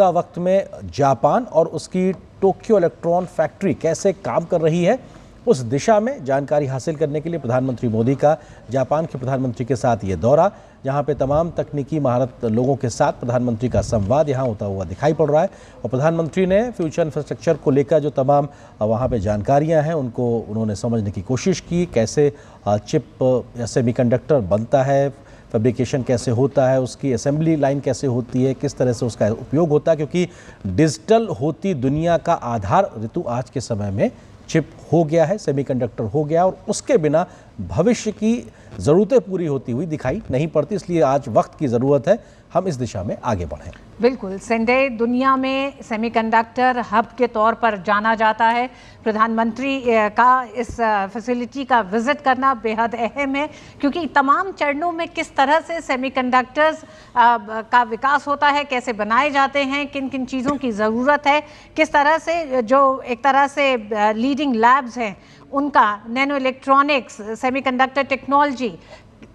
मौजूदा वक्त में जापान और उसकी टोक्यो इलेक्ट्रॉन फैक्ट्री कैसे काम कर रही है, उस दिशा में जानकारी हासिल करने के लिए प्रधानमंत्री मोदी का जापान के प्रधानमंत्री के साथ ये दौरा, जहां पे तमाम तकनीकी महारत लोगों के साथ प्रधानमंत्री का संवाद यहां होता हुआ दिखाई पड़ रहा है। और प्रधानमंत्री ने फ्यूचर इंफ्रास्ट्रक्चर को लेकर जो तमाम वहां पे जानकारियां हैं उनको उन्होंने समझने की कोशिश की। कैसे चिप या सेमीकंडक्टर बनता है, फैब्रिकेशन कैसे होता है, उसकी असेंबली लाइन कैसे होती है, किस तरह से उसका उपयोग होता है, क्योंकि डिजिटल होती दुनिया का आधार ऋतु आज के समय में चिप हो गया है, सेमीकंडक्टर हो गया, और उसके बिना भविष्य की ज़रूरतें पूरी होती हुई दिखाई नहीं पड़ती। इसलिए आज वक्त की ज़रूरत है हम इस दिशा में आगे बढ़ें। बिल्कुल सेंडेई दुनिया में सेमीकंडक्टर हब के तौर पर जाना जाता है। प्रधानमंत्री का इस फैसिलिटी का विजिट करना बेहद अहम है, क्योंकि तमाम चरणों में किस तरह से सेमीकंडक्टर्स का विकास होता है, कैसे बनाए जाते हैं, किन किन चीज़ों की ज़रूरत है, किस तरह से जो एक तरह से लीडिंग लैब्स हैं उनका, नैनो इलेक्ट्रॉनिक्स, सेमीकंडक्टर टेक्नोलॉजी,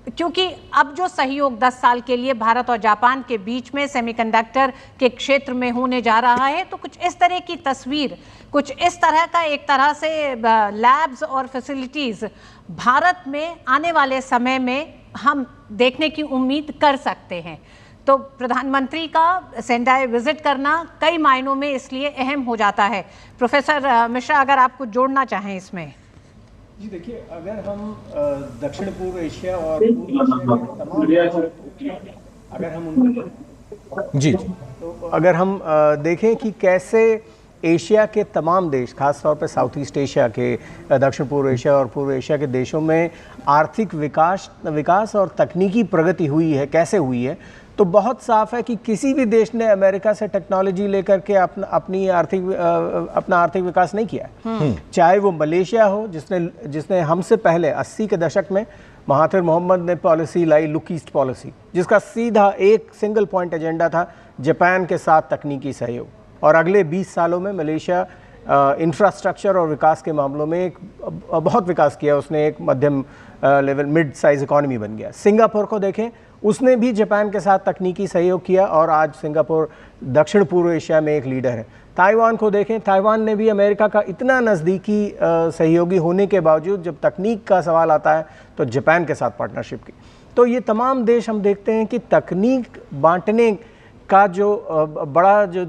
क्योंकि अब जो सहयोग 10 साल के लिए भारत और जापान के बीच में सेमीकंडक्टर के क्षेत्र में होने जा रहा है, तो कुछ इस तरह की तस्वीर, कुछ इस तरह का एक तरह से लैब्स और फैसिलिटीज़ भारत में आने वाले समय में हम देखने की उम्मीद कर सकते हैं। तो प्रधानमंत्री का सेंडाई विजिट करना कई मायनों में इसलिए अहम हो जाता है। प्रोफेसर मिश्रा, अगर आप कुछ जोड़ना चाहें इसमें। जी देखिए, अगर हम दक्षिण पूर्व एशिया और पूर्व एशिया के तमाम अगर हम जी तो अगर हम देखें कि कैसे एशिया के तमाम देश, खास तौर पे साउथ ईस्ट एशिया के, दक्षिण पूर्व एशिया और पूर्व एशिया के देशों में आर्थिक विकास और तकनीकी प्रगति हुई है, कैसे हुई है, तो बहुत साफ है कि किसी भी देश ने अमेरिका से टेक्नोलॉजी लेकर के अपना आर्थिक विकास नहीं किया है। चाहे वो मलेशिया हो, जिसने हमसे पहले 80 के दशक में महाथिर मोहम्मद ने पॉलिसी लाई, लुक ईस्ट पॉलिसी, जिसका सीधा एक सिंगल पॉइंट एजेंडा था जापान के साथ तकनीकी सहयोग, और अगले 20 सालों में मलेशिया इंफ्रास्ट्रक्चर और विकास के मामलों में बहुत विकास किया। उसने एक मध्यम लेवल मिड साइज इकोनॉमी बन गया। सिंगापुर को देखें, उसने भी जापान के साथ तकनीकी सहयोग किया और आज सिंगापुर दक्षिण पूर्व एशिया में एक लीडर है। ताइवान को देखें, ताइवान ने भी अमेरिका का इतना नज़दीकी सहयोगी होने के बावजूद जब तकनीक का सवाल आता है तो जापान के साथ पार्टनरशिप की। तो ये तमाम देश हम देखते हैं कि तकनीक बांटने का जो बड़ा जो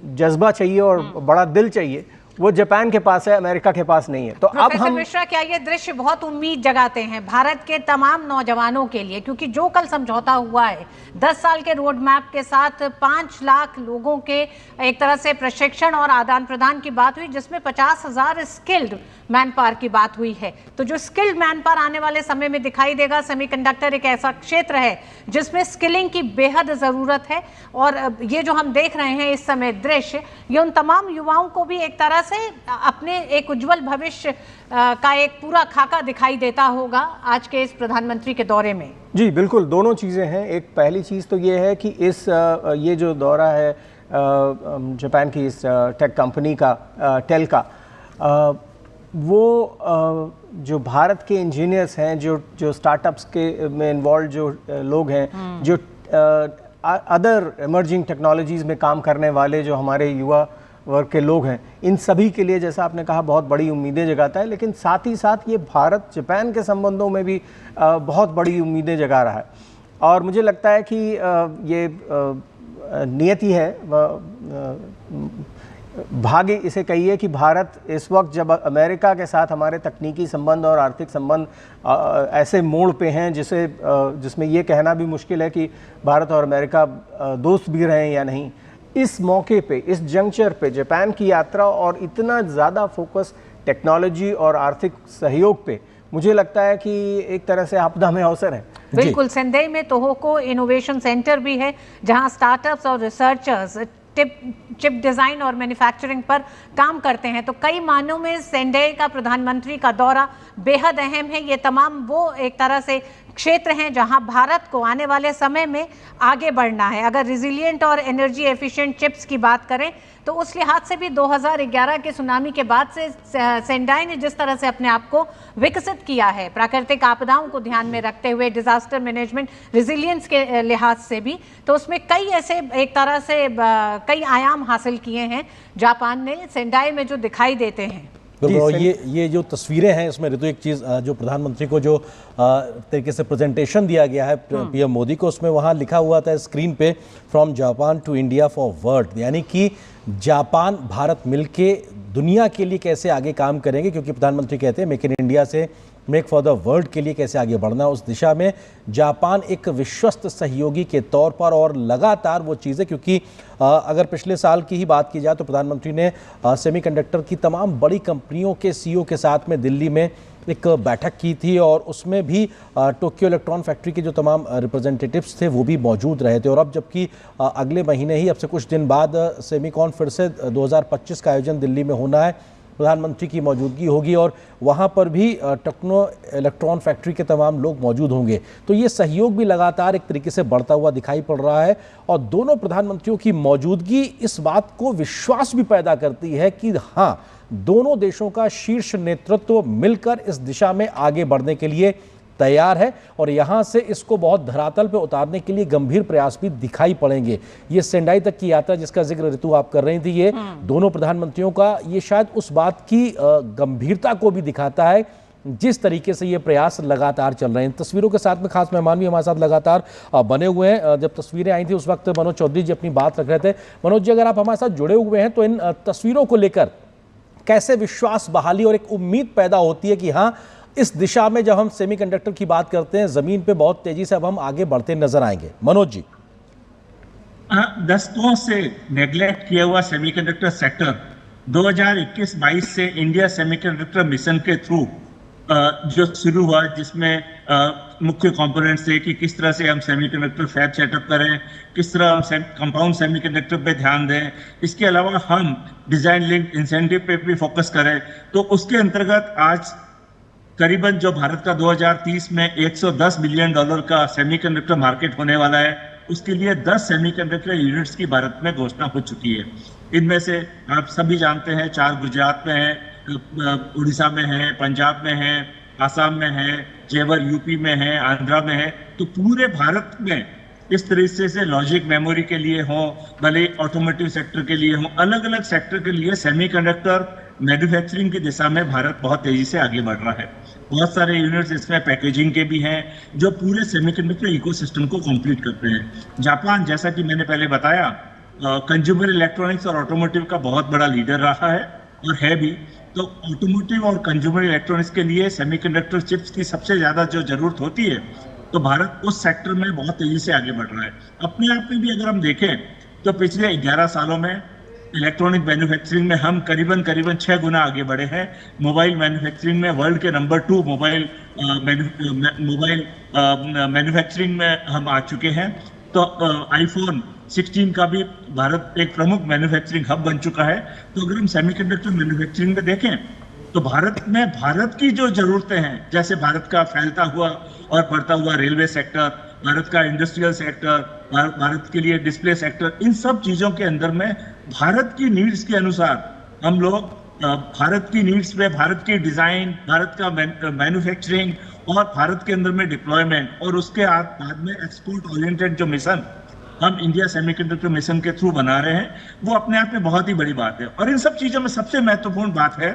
जज्बा चाहिए और बड़ा दिल चाहिए, वो जापान के पास है, अमेरिका के पास नहीं है। तो अब हम मिश्रा, क्या ये दृश्य बहुत उम्मीद जगाते हैं भारत के तमाम नौजवानों के लिए, क्योंकि जो कल समझौता हुआ है 10 साल के रोड मैप के साथ 5 लाख लोगों के एक तरह से प्रशिक्षण और आदान प्रदान की बात हुई, जिसमें 50,000 स्किल्ड मैन पावर की बात हुई है। तो जो स्किल्ड मैन पावर आने वाले समय में दिखाई देगा, सेमीकंडक्टर एक ऐसा क्षेत्र है जिसमें स्किलिंग की बेहद ज़रूरत है। और ये जो हम देख रहे हैं इस समय दृश्य, ये उन तमाम युवाओं को भी एक तरह से अपने एक उज्जवल भविष्य का एक पूरा खाका दिखाई देता होगा आज के इस प्रधानमंत्री के दौरे में। जी बिल्कुल, दोनों चीज़ें हैं। एक पहली चीज़ तो ये है कि ये जो दौरा है जापान की इस टेक कंपनी का, टेल का, वो जो भारत के इंजीनियर्स हैं, जो स्टार्टअप्स के में इन्वॉल्व जो लोग हैं, जो अदर इमर्जिंग टेक्नोलॉजीज़ में काम करने वाले जो हमारे युवा वर्ग के लोग हैं, इन सभी के लिए जैसा आपने कहा बहुत बड़ी उम्मीदें जगाता है। लेकिन साथ ही साथ ये भारत जापान के संबंधों में भी बहुत बड़ी उम्मीदें जगा रहा है। और मुझे लगता है कि ये नियति है, भाग्य इसे कहिए कि भारत इस वक्त जब अमेरिका के साथ हमारे तकनीकी संबंध और आर्थिक संबंध ऐसे मोड़ पे हैं जिसमें ये कहना भी मुश्किल है कि भारत और अमेरिका दोस्त भी रहे या नहीं। इस मौके पे, इस जंक्चर पे जापान की यात्रा और इतना ज़्यादा फोकस टेक्नोलॉजी और आर्थिक सहयोग पे, मुझे लगता है कि एक तरह से आपदा में अवसर है। बिल्कुल, सेंडेई में तोहोको इनोवेशन सेंटर भी है, जहां स्टार्टअप्स और रिसर्चर्स चिप डिज़ाइन और मैन्युफैक्चरिंग पर काम करते हैं। तो कई मायनों में सेंडेई का प्रधानमंत्री का दौरा बेहद अहम है। ये तमाम वो एक तरह से क्षेत्र हैं जहां भारत को आने वाले समय में आगे बढ़ना है। अगर रिजिलियंट और एनर्जी एफिशिएंट चिप्स की बात करें तो उस लिहाज से भी 2011 के सुनामी के बाद से सेंडाई ने जिस तरह से अपने आप को विकसित किया है, प्राकृतिक आपदाओं को ध्यान में रखते हुए, डिजास्टर मैनेजमेंट, रिजिलियंस के लिहाज से भी, तो उसमें कई ऐसे एक तरह से कई आयाम हासिल किए हैं जापान ने सेंडाई में जो दिखाई देते हैं। बिल्कुल, ये जो तस्वीरें हैं इसमें ऋतु एक चीज़ जो प्रधानमंत्री को जो तरीके से प्रेजेंटेशन दिया गया है पीएम मोदी को, उसमें वहाँ लिखा हुआ था स्क्रीन पे, from Japan to India for world, यानी कि जापान भारत मिलके दुनिया के लिए कैसे आगे काम करेंगे, क्योंकि प्रधानमंत्री कहते हैं मेक इन इंडिया से मेक फॉर द वर्ल्ड के लिए कैसे आगे बढ़ना, उस दिशा में जापान एक विश्वस्त सहयोगी के तौर पर और लगातार वो चीज़ें, क्योंकि अगर पिछले साल की ही बात की जाए तो प्रधानमंत्री ने सेमीकंडक्टर की तमाम बड़ी कंपनियों के सीईओ के साथ में दिल्ली में एक बैठक की थी और उसमें भी टोक्यो इलेक्ट्रॉन फैक्ट्री के जो तमाम रिप्रेजेंटेटिव्स थे वो भी मौजूद रहे थे। और अब जबकि अगले महीने ही, अब से कुछ दिन बाद सेमीकॉन फिर से 2025 का आयोजन दिल्ली में होना है, प्रधानमंत्री की मौजूदगी होगी और वहाँ पर भी टेक्नो इलेक्ट्रॉन फैक्ट्री के तमाम लोग मौजूद होंगे। तो ये सहयोग भी लगातार एक तरीके से बढ़ता हुआ दिखाई पड़ रहा है और दोनों प्रधानमंत्रियों की मौजूदगी इस बात को विश्वास भी पैदा करती है कि हाँ, दोनों देशों का शीर्ष नेतृत्व मिलकर इस दिशा में आगे बढ़ने के लिए तैयार है और यहां से इसको बहुत धरातल पर उतारने के लिए गंभीर प्रयास भी दिखाई पड़ेंगे। ये सेंडाई तक की यात्रा जिसका जिक्र ऋतु आप कर रही थी, ये दोनों प्रधानमंत्रियों का, ये शायद उस बात की गंभीरता को भी दिखाता है जिस तरीके से ये प्रयास लगातार चल रहे हैं। तस्वीरों के साथ में खास मेहमान भी हमारे साथ लगातार बने हुए हैं। जब तस्वीरें आई थी उस वक्त मनोज चौधरी जी अपनी बात रख रहे थे। मनोज जी, अगर आप हमारे साथ जुड़े हुए हैं तो इन तस्वीरों को लेकर कैसे विश्वास बहाली और एक उम्मीद पैदा होती है कि हाँ, इस दिशा में जब हम सेमीकंडक्टर की बात करते हैं जमीन पे बहुत तेजी से अब हम आगे बढ़ते नजर आएंगे। मनोज जी, दशकों से नेग्लेक्ट किया हुआ सेमीकंडक्टर सेक्टर 2021-22 से इंडिया सेमीकंडक्टर मिशन के थ्रू जो शुरू हुआ, जिसमें मुख्य कंपोनेंट्स थे कि किस तरह से हम सेमीकंडक्टर फैब सेटअप करें, किस तरह हम कंपाउंड सेमीकंडक्टर पे ध्यान दें, इसके अलावा हम डिजाइन लिंक्ड इंसेंटिव पे भी फोकस करें। तो उसके अंतर्गत आज करीबन जो भारत का 2030 में $110 बिलियन का सेमीकंडक्टर मार्केट होने वाला है, उसके लिए 10 सेमीकंडक्टर यूनिट्स की भारत में घोषणा हो चुकी है। इनमें से आप सभी जानते हैं 4 गुजरात में है, उड़ीसा में है, पंजाब में है, आसाम में है, जेवर यूपी में है, आंध्रा में है। तो पूरे भारत में इस तरीके से लॉजिक मेमोरी के लिए हो, भले ऑटोमोटिव सेक्टर के लिए हो, अलग अलग सेक्टर के लिए सेमीकंडक्टर मैन्युफैक्चरिंग की दिशा में भारत बहुत तेजी से आगे बढ़ रहा है। बहुत सारे यूनिट्स इसमें पैकेजिंग के भी हैं जो पूरे सेमीकंडक्टर इकोसिस्टम को कंप्लीट करते हैं। जापान, जैसा कि मैंने पहले बताया, कंज्यूमर इलेक्ट्रॉनिक्स और ऑटोमोटिव का बहुत बड़ा लीडर रहा है और है भी। तो ऑटोमोटिव और कंज्यूमर इलेक्ट्रॉनिक्स के लिए सेमीकंडक्टर चिप्स की सबसे ज्यादा जो जरूरत होती है, तो भारत उस सेक्टर में बहुत तेजी से आगे बढ़ रहा है। अपने आप में भी अगर हम देखें तो पिछले 11 सालों में इलेक्ट्रॉनिक मैन्युफैक्चरिंग में हम करीबन 6 गुना आगे बढ़े हैं। मोबाइल मैन्युफैक्चरिंग में वर्ल्ड के नंबर 2 मोबाइल मैन्युफैक्चरिंग में हम आ चुके हैं। तो आईफोन 16 का भी भारत एक प्रमुख मैन्युफैक्चरिंग हब बन चुका है। तो अगर हम सेमीकंडक्टर मैन्युफैक्चरिंग में देखें तो भारत में भारत की जो जरूरतें हैं, जैसे भारत का फैलता हुआ और बढ़ता हुआ रेलवे सेक्टर, भारत का इंडस्ट्रियल सेक्टर, भारत के लिए डिस्प्ले सेक्टर, इन सब चीजों के अंदर में भारत की नीड्स के अनुसार हम लोग भारत की नीड्स पे भारत की डिजाइन, भारत का मैन्युफैक्चरिंग और भारत के अंदर में डिप्लॉयमेंट और उसके बाद में एक्सपोर्ट ओरिएंटेड जो मिशन हम इंडिया सेमीकंडक्टर मिशन के थ्रू बना रहे हैं, वो अपने आप में बहुत ही बड़ी बात है। और इन सब चीजों में सबसे महत्वपूर्ण बात है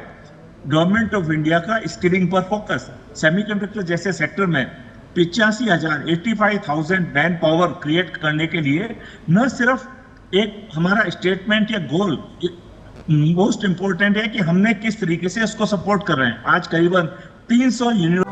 गवर्नमेंट ऑफ इंडिया का स्किलिंग पर फोकस। सेमीकंडक्टर जैसे सेक्टर में 85,000 मैन पावर क्रिएट करने के लिए न सिर्फ एक हमारा स्टेटमेंट या गोल मोस्ट इंपोर्टेंट है कि हमने किस तरीके से इसको सपोर्ट कर रहे हैं। आज करीबन 300 यूनिवर्सिटी